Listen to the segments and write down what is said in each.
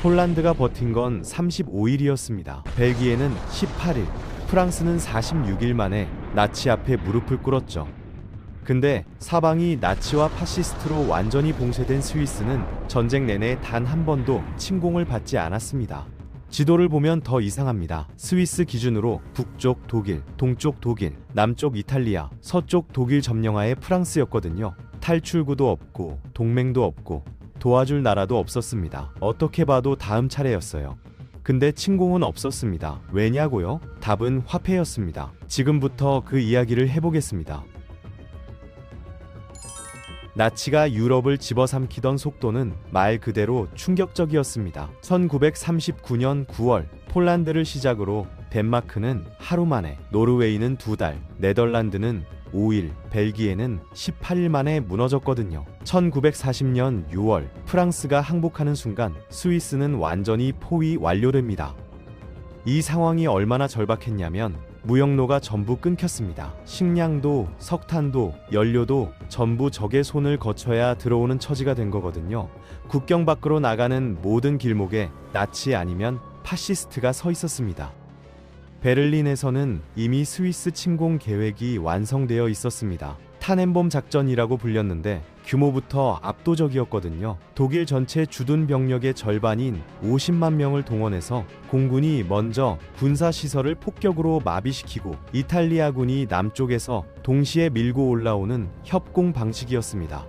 폴란드가 버틴 건 35일이었습니다. 벨기에는 18일, 프랑스는 46일 만에 나치 앞에 무릎을 꿇었죠. 근데 사방이 나치와 파시스트로 완전히 봉쇄된 스위스는 전쟁 내내 단 한 번도 침공을 받지 않았습니다. 지도를 보면 더 이상합니다. 스위스 기준으로 북쪽 독일, 동쪽 독일, 남쪽 이탈리아, 서쪽 독일 점령하에 프랑스였거든요. 탈출구도 없고 동맹도 없고 도와줄 나라도 없었습니다. 어떻게 봐도 다음 차례였어요. 근데 침공은 없었습니다. 왜냐고요? 답은 화폐였습니다. 지금부터 그 이야기를 해보겠습니다. 나치가 유럽을 집어삼키던 속도는 말 그대로 충격적이었습니다. 1939년 9월 폴란드를 시작으로 덴마크는 하루 만에, 노르웨이는 2달, 네덜란드는 5일, 벨기에는 18일 만에 무너졌거든요. 1940년 6월 프랑스가 항복하는 순간 스위스는 완전히 포위 완료됩니다. 이 상황이 얼마나 절박했냐면 무역로가 전부 끊겼습니다. 식량도 석탄도 연료도 전부 적의 손을 거쳐야 들어오는 처지가 된 거거든요. 국경 밖으로 나가는 모든 길목에 나치 아니면 파시스트가 서 있었습니다. 베를린에서는 이미 스위스 침공 계획이 완성되어 있었습니다. 타넨봄 작전이라고 불렸는데 규모부터 압도적이었거든요. 독일 전체 주둔 병력의 절반인 50만 명을 동원해서 공군이 먼저 군사시설을 폭격으로 마비시키고 이탈리아군이 남쪽에서 동시에 밀고 올라오는 협공 방식이었습니다.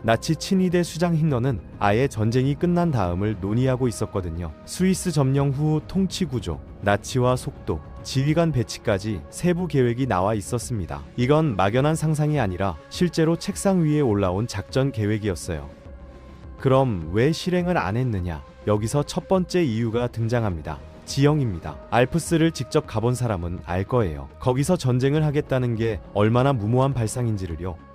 나치 친위대 수장 hitler는 아예 전쟁이 끝난 다음을 논의하고 있었거든요. 스위스 점령 후 통치 구조, 나치와 속도, 지휘관 배치까지 세부 계획이 나와 있었습니다. 이건 막연한 상상이 아니라 실제로 책상 위에 올라온 작전 계획이었어요. 그럼 왜 실행을 안 했느냐? 여기서 첫 번째 이유가 등장합니다. 지형입니다. 알프스를 직접 가본 사람은 알 거예요. 거기서 전쟁을 하겠다는 게 얼마나 무모한 발상인지를요.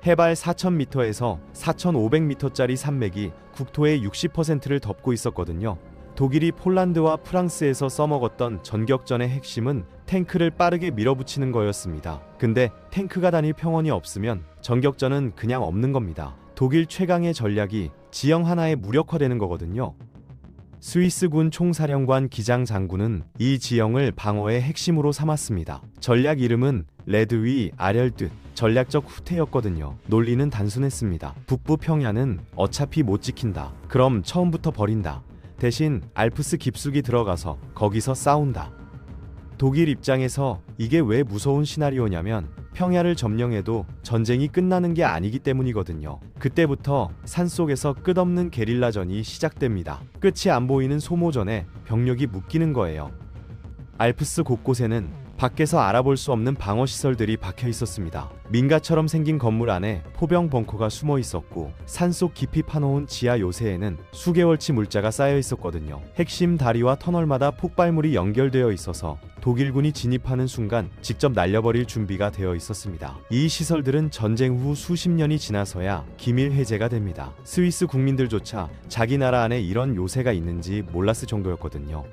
해발 4,000m에서 4,500m짜리 산맥이 국토의 60%를 덮고 있었거든요. 독일이 폴란드와 프랑스에서 써먹었던 전격전의 핵심은 탱크를 빠르게 밀어붙이는 거였습니다. 근데 탱크가 다닐 평원이 없으면 전격전은 그냥 없는 겁니다. 독일 최강의 전략이 지형 하나에 무력화되는 거거든요. 스위스군 총사령관 기장 장군은 이 지형을 방어의 핵심으로 삼았습니다. 전략 이름은 레드위 아렐드, 전략적 후퇴였거든요. 논리는 단순했습니다. 북부 평야는 어차피 못 지킨다. 그럼 처음부터 버린다. 대신 알프스 깊숙이 들어가서 거기서 싸운다. 독일 입장에서 이게 왜 무서운 시나리오냐면 평야를 점령해도 전쟁이 끝나는 게 아니기 때문이거든요. 그때부터 산속에서 끝없는 게릴라전이 시작됩니다. 끝이 안 보이는 소모전에 병력이 묶이는 거예요. 알프스 곳곳에는 밖에서 알아볼 수 없는 방어시설들이 박혀 있었습니다. 민가처럼 생긴 건물 안에 포병 벙커가 숨어 있었고 산속 깊이 파놓은 지하 요새에는 수개월치 물자가 쌓여 있었거든요. 핵심 다리와 터널마다 폭발물이 연결되어 있어서 독일군이 진입하는 순간 직접 날려버릴 준비가 되어 있었습니다. 이 시설들은 전쟁 후 수십 년이 지나서야 기밀 해제가 됩니다. 스위스 국민들조차 자기 나라 안에 이런 요새가 있는지 몰랐을 정도였거든요.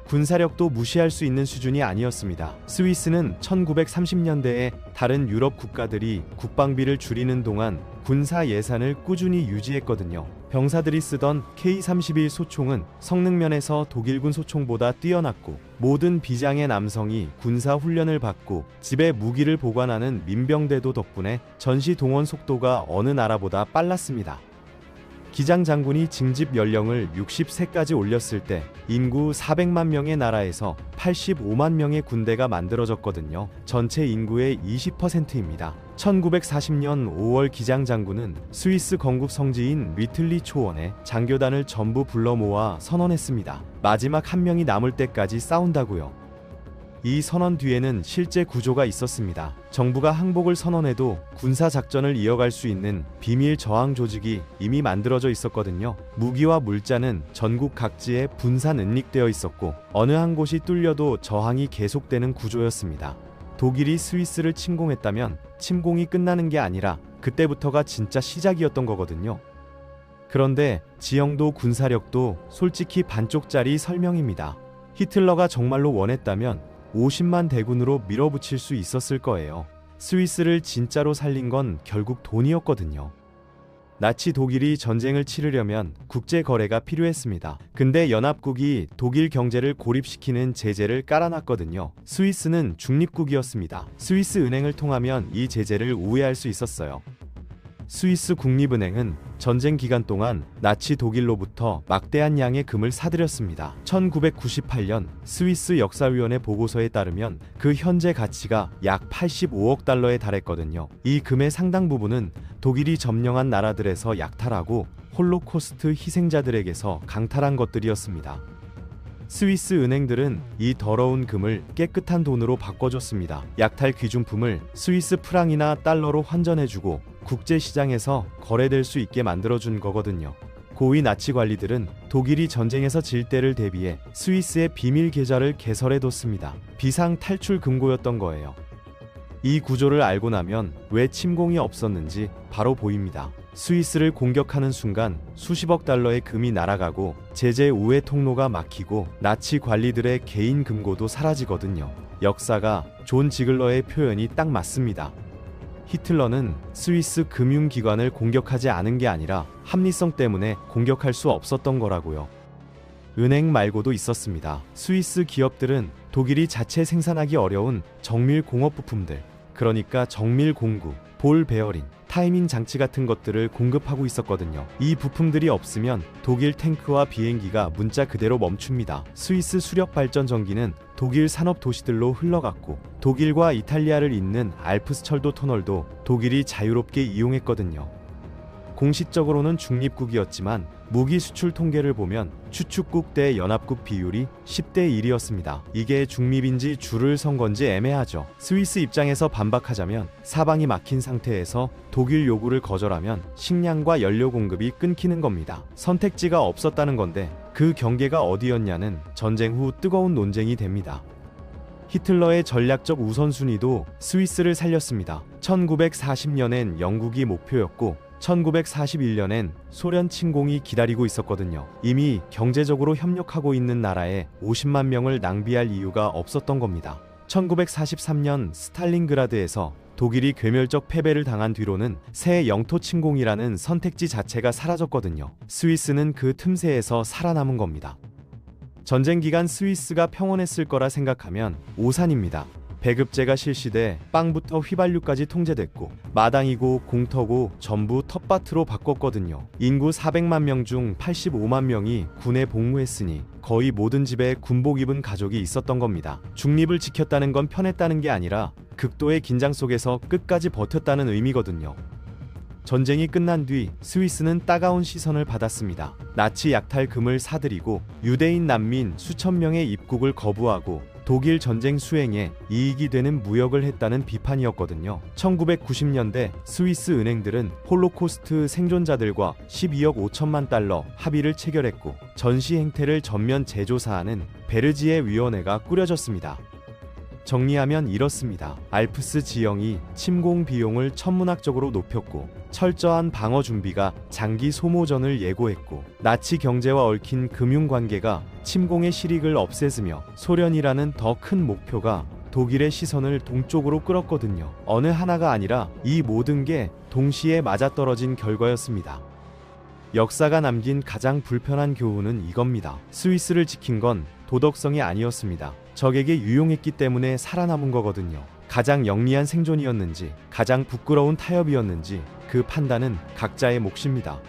군사력도 무시할 수 있는 수준이 아니었습니다. 스위스는 1930년대에 다른 유럽 국가들이 국방비를 줄이는 동안 군사 예산을 꾸준히 유지했거든요. 병사들이 쓰던 K-31 소총은 성능면에서 독일군 소총보다 뛰어났고 모든 비장의 남성이 군사 훈련을 받고 집에 무기를 보관하는 민병대도 덕분에 전시 동원 속도가 어느 나라보다 빨랐습니다. 기장 장군이 징집 연령을 60세까지 올렸을 때 인구 400만 명의 나라에서 85만 명의 군대가 만들어졌거든요. 전체 인구의 20%입니다. 1940년 5월 기장 장군은 스위스 건국 성지인 리틀리 초원에 장교단을 전부 불러 모아 선언했습니다. 마지막 한 명이 남을 때까지 싸운다고요. 이 선언 뒤에는 실제 구조가 있었습니다. 정부가 항복을 선언해도 군사작전을 이어갈 수 있는 비밀 저항 조직이 이미 만들어져 있었거든요. 무기와 물자는 전국 각지에 분산 은닉되어 있었고 어느 한 곳이 뚫려도 저항이 계속되는 구조였습니다. 독일이 스위스를 침공했다면 침공이 끝나는 게 아니라 그때부터가 진짜 시작이었던 거거든요. 그런데 지형도 군사력도 솔직히 반쪽짜리 설명입니다. 히틀러가 정말로 원했다면 50만 대군으로 밀어붙일 수 있었을 거예요. 스위스를 진짜로 살린 건 결국 돈이었거든요. 나치 독일이 전쟁을 치르려면 국제 거래가 필요했습니다. 근데 연합국이 독일 경제를 고립시키는 제재를 깔아놨거든요. 스위스는 중립국이었습니다. 스위스 은행을 통하면 이 제재를 우회할 수 있었어요. 스위스 국립은행은 전쟁 기간 동안 나치 독일로부터 막대한 양의 금을 사들였습니다. 1998년 스위스 역사위원회 보고서에 따르면 그 현재 가치가 약 85억 달러에 달했거든요. 이 금의 상당 부분은 독일이 점령한 나라들에서 약탈하고 홀로코스트 희생자들에게서 강탈한 것들이었습니다. 스위스 은행들은 이 더러운 금을 깨끗한 돈으로 바꿔줬습니다. 약탈 귀중품을 스위스 프랑이나 달러로 환전해주고 국제시장에서 거래될 수 있게 만들어준 거거든요. 고위 나치 관리들은 독일이 전쟁에서 질 때를 대비해 스위스의 비밀 계좌를 개설해뒀습니다. 비상 탈출 금고였던 거예요. 이 구조를 알고 나면 왜 침공이 없었는지 바로 보입니다. 스위스를 공격하는 순간 수십억 달러의 금이 날아가고 제재 우회 통로가 막히고 나치 관리들의 개인 금고도 사라지거든요. 역사가 존 지글러의 표현이 딱 맞습니다. 히틀러는 스위스 금융기관을 공격하지 않은 게 아니라 합리성 때문에 공격할 수 없었던 거라고요. 은행 말고도 있었습니다. 스위스 기업들은 독일이 자체 생산하기 어려운 정밀 공업 부품들, 그러니까 정밀 공구, 볼 베어링, 타이밍 장치 같은 것들을 공급하고 있었거든요. 이 부품들이 없으면 독일 탱크와 비행기가 문자 그대로 멈춥니다. 스위스 수력 발전 전기는 독일 산업 도시들로 흘러갔고 독일과 이탈리아를 잇는 알프스 철도 터널도 독일이 자유롭게 이용했거든요. 공식적으로는 중립국이었지만 무기 수출 통계를 보면 추축국 대 연합국 비율이 10대 1이었습니다. 이게 중립인지 줄을 선 건지 애매하죠. 스위스 입장에서 반박하자면 사방이 막힌 상태에서 독일 요구를 거절하면 식량과 연료 공급이 끊기는 겁니다. 선택지가 없었다는 건데 그 경계가 어디였냐는 전쟁 후 뜨거운 논쟁이 됩니다. 히틀러의 전략적 우선순위도 스위스를 살렸습니다. 1940년엔 영국이 목표였고 1941년엔 소련 침공이 기다리고 있었거든요. 이미 경제적으로 협력하고 있는 나라에 50만 명을 낭비할 이유가 없었던 겁니다. 1943년 스탈린그라드에서 독일이 괴멸적 패배를 당한 뒤로는 새 영토 침공이라는 선택지 자체가 사라졌거든요. 스위스는 그 틈새에서 살아남은 겁니다. 전쟁 기간 스위스가 평온했을 거라 생각하면 오산입니다. 배급제가 실시돼 빵부터 휘발유까지 통제됐고 마당이고 공터고 전부 텃밭으로 바꿨거든요. 인구 400만 명 중 85만 명이 군에 복무했으니 거의 모든 집에 군복 입은 가족이 있었던 겁니다. 중립을 지켰다는 건 편했다는 게 아니라 극도의 긴장 속에서 끝까지 버텼다는 의미거든요. 전쟁이 끝난 뒤 스위스는 따가운 시선을 받았습니다. 나치 약탈 금을 사들이고 유대인 난민 수천 명의 입국을 거부하고 독일 전쟁 수행에 이익이 되는 무역을 했다는 비판이었거든요. 1990년대 스위스 은행들은 홀로코스트 생존자들과 12억 5천만 달러 합의를 체결했고 전시 행태를 전면 재조사하는 베르지에 위원회가 꾸려졌습니다. 정리하면 이렇습니다. 알프스 지형이 침공 비용을 천문학적으로 높였고 철저한 방어 준비가 장기 소모전을 예고했고 나치 경제와 얽힌 금융관계가 침공의 실익을 없애으며 소련이라는 더 큰 목표가 독일의 시선을 동쪽으로 끌었거든요. 어느 하나가 아니라 이 모든 게 동시에 맞아떨어진 결과였습니다. 역사가 남긴 가장 불편한 교훈은 이겁니다. 스위스를 지킨 건 도덕성이 아니었습니다. 적에게 유용했기 때문에 살아남은 거거든요. 가장 영리한 생존이었는지, 가장 부끄러운 타협이었는지 그 판단은 각자의 몫입니다.